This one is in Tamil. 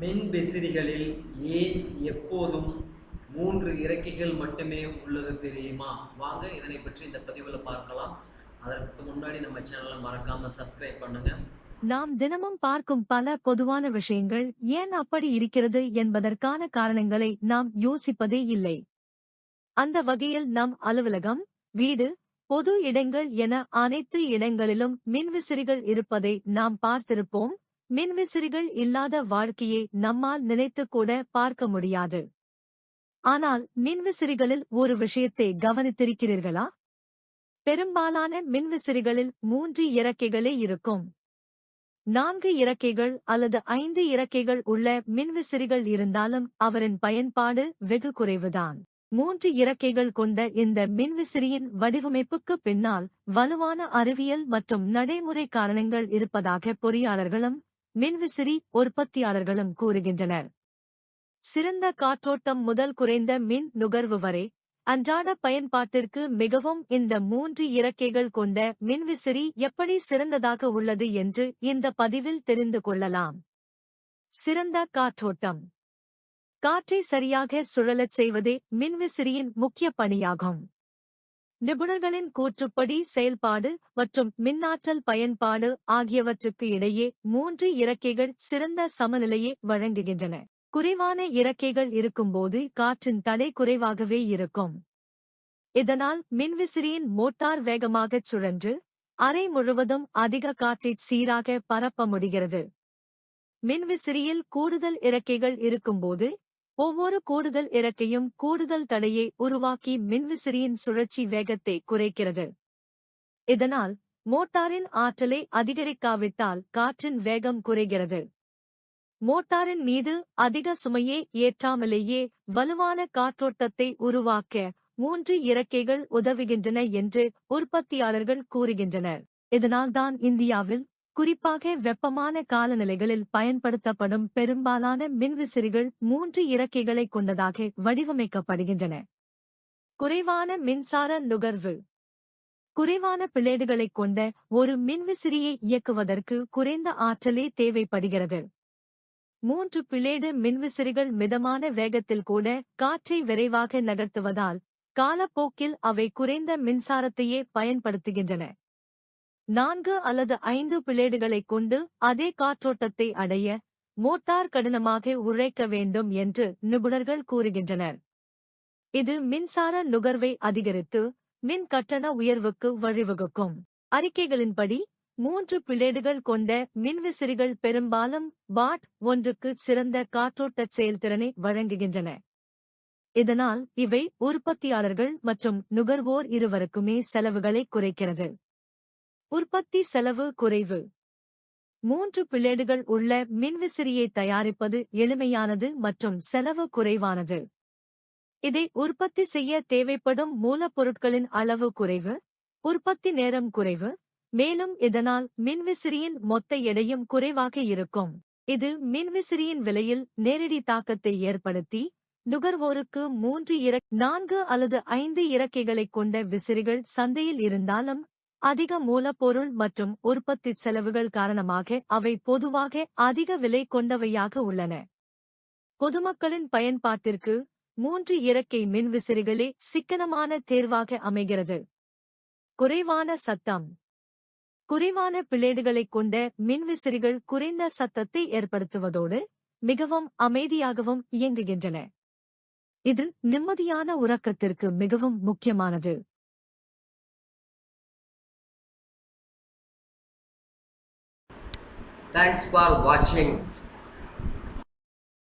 மின் விசிறிகளில் ஏன் எப்போதும் 3 இறக்கைகள் மட்டுமே உள்ளது தெரியுமா? வாங்க இதனை பற்றி இந்த பதிவில் பார்க்கலாம். அதற்கு முன்னாடி நம்ம சேனலை மறக்காம சப்ஸ்கிரைப் பண்ணுங்க. நாம் தினமும் பார்க்கும் பல பொதுவான விஷயங்கள் ஏன் அப்படி இருக்கிறது என்பதற்கான காரணங்களை நாம் யோசிப்பதே இல்லை. அந்த வகையில் நம் அலுவலகம், வீடு, பொது இடங்கள் என அனைத்து இடங்களிலும் மின்விசிறிகள் இருப்பதை நாம் பார்த்திருப்போம். மின்விசிறிகள் இல்லாத வாழ்க்கையை நம்மால் நினைத்து கூட பார்க்க முடியாது. ஆனால் மின்விசிறிகளில் ஒரு விஷயத்தை கவனித்திருக்கிறீர்களா? பெரும்பாலான மின்விசிறிகளில் 3 இறக்கைகளே இருக்கும். 4 இறக்கைகள் அல்லது 5 இறக்கைகள் உள்ள மின்விசிறிகள் இருந்தாலும் அவரின் பயன்பாடு வெகு குறைவுதான். 3 இறக்கைகள் கொண்ட இந்த மின்விசிறியின் வடிவமைப்புக்கு பின்னால் வலுவான அறிவியல் மற்றும் நடைமுறை காரணங்கள் இருப்பதாக பொறியாளர்களும் மின்விசிறி உற்பத்தியாளர்களும் கூறுகின்றனர். சிறந்த காற்றோட்டம் முதல் குறைந்த மின் நுகர்வு வரை அன்றாட பயன்பாட்டிற்கு மிகவும் இந்த 3 இறக்கைகள் கொண்ட மின்விசிறி எப்படி சிறந்ததாக உள்ளது என்று இந்த பதிவில் தெரிந்து கொள்ளலாம். சிறந்த காற்றோட்டம். காற்றை சரியாக சுழலச் செய்வதே மின்விசிறியின் முக்கிய பணியாகும். நிபுணர்களின் கூற்றுப்படி செயல்பாடு மற்றும் மின்னாற்றல் பயன்பாடு ஆகியவற்றுக்கு இடையே 3 இறக்கைகள் சிறந்த சமநிலையை வழங்குகின்றன. குறைவான இறக்கைகள் இருக்கும்போது காற்றின் தடை குறைவாகவே இருக்கும். இதனால் மின்விசிறியின் மோட்டார் வேகமாகச் சுழன்று அறை முழுவதும் அதிக காற்றை சீராக பரப்ப முடிகிறது. மின்விசிறியில் கூடுதல் இறக்கைகள் இருக்கும்போது ஒவ்வொரு கூடுதல் இறக்கையும் கூடுதல் தடையை உருவாக்கி மின்விசிறியின் சுழற்சி வேகத்தை குறைக்கிறது. இதனால் மோட்டாரின் ஆற்றலை அதிகரிக்காவிட்டால் காற்றின் வேகம் குறைகிறது. மோட்டாரின் மீது அதிக சுமையை ஏற்றாமலேயே வலுவான காற்றோட்டத்தை உருவாக்க 3 இறக்கைகள் உதவுகின்றன என்று உற்பத்தியாளர்கள் கூறுகின்றனர். இதனால்தான் இந்தியாவில் குறிப்பாக வெப்பமான காலநிலைகளில் பயன்படுத்தப்படும் பெரும்பாலான மின்விசிறிகள் 3 இறக்கைகளை கொண்டதாக வடிவமைக்கப்படுகின்றன. குறைவான மின்சார நுகர்வு. குறைவான பிளேடுகளைக் கொண்ட ஒரு மின்விசிறியை இயக்குவதற்கு குறைந்த ஆற்றலே தேவைப்படுகிறது. 3 பிளேடு மின்விசிறிகள் மிதமான வேகத்தில் கூட காற்றை விரைவாக நகர்த்துவதால் காலப்போக்கில் அவை குறைந்த மின்சாரத்தையே பயன்படுத்துகின்றன. 4 அல்லது 5 பிளேடுகளைக் கொண்டு அதே காற்றோட்டத்தை அடைய மோட்டார் கடினமாக உழைக்க வேண்டும் என்று நிபுணர்கள் கூறுகின்றனர். இது மின்சார நுகர்வை அதிகரித்து மின் கட்டண உயர்வுக்கு வழிவகுக்கும். அறிக்கைகளின்படி 3 பிளேடுகள் கொண்ட மின்விசிறிகள் பெரும்பாலும் வாட் 1க்கு சிறந்த காற்றோட்டச் செயல்திறனை வழங்குகின்றன. இதனால் இவை உற்பத்தியாளர்கள் மற்றும் நுகர்வோர் இருவருக்குமே செலவுகளை குறைக்கிறது. உற்பத்தி செலவு குறைவு. 3 பிளேடுகள் உள்ள மின்விசிறியை தயாரிப்பது எளிமையானது மற்றும் செலவு குறைவானது. இதை உற்பத்தி செய்ய தேவைப்படும் மூலப்பொருட்களின் அளவு குறைவு, உற்பத்தி நேரம் குறைவு, மேலும் இதனால் மின்விசிறியின் மொத்த எடையும் குறைவாக இருக்கும். இது மின்விசிறியின் விலையில் நேரடி தாக்கத்தை ஏற்படுத்தி நுகர்வோருக்கு 4 அல்லது 5 இறக்கைகளைக் கொண்ட விசிறிகள் சந்தையில் இருந்தாலும் அதிக மூலப்பொருள் மற்றும் உற்பத்தி செலவுகள் காரணமாக அவை பொதுவாக அதிக விலை கொண்டவையாக உள்ளன. பொதுமக்களின் பயன்பாட்டிற்கு 3 இறக்கை மின்விசிறிகளே சிக்கனமான தேர்வாக அமைகிறது. குறைவான சத்தம். குறைவான பிளேடுகளைக் கொண்ட மின்விசிறிகள் குறைந்த சத்தத்தை ஏற்படுத்துவதோடு மிகவும் அமைதியாகவும் இயங்குகின்றன. இது நிம்மதியான உறக்கத்திற்கு மிகவும் முக்கியமானது. Thanks for watching.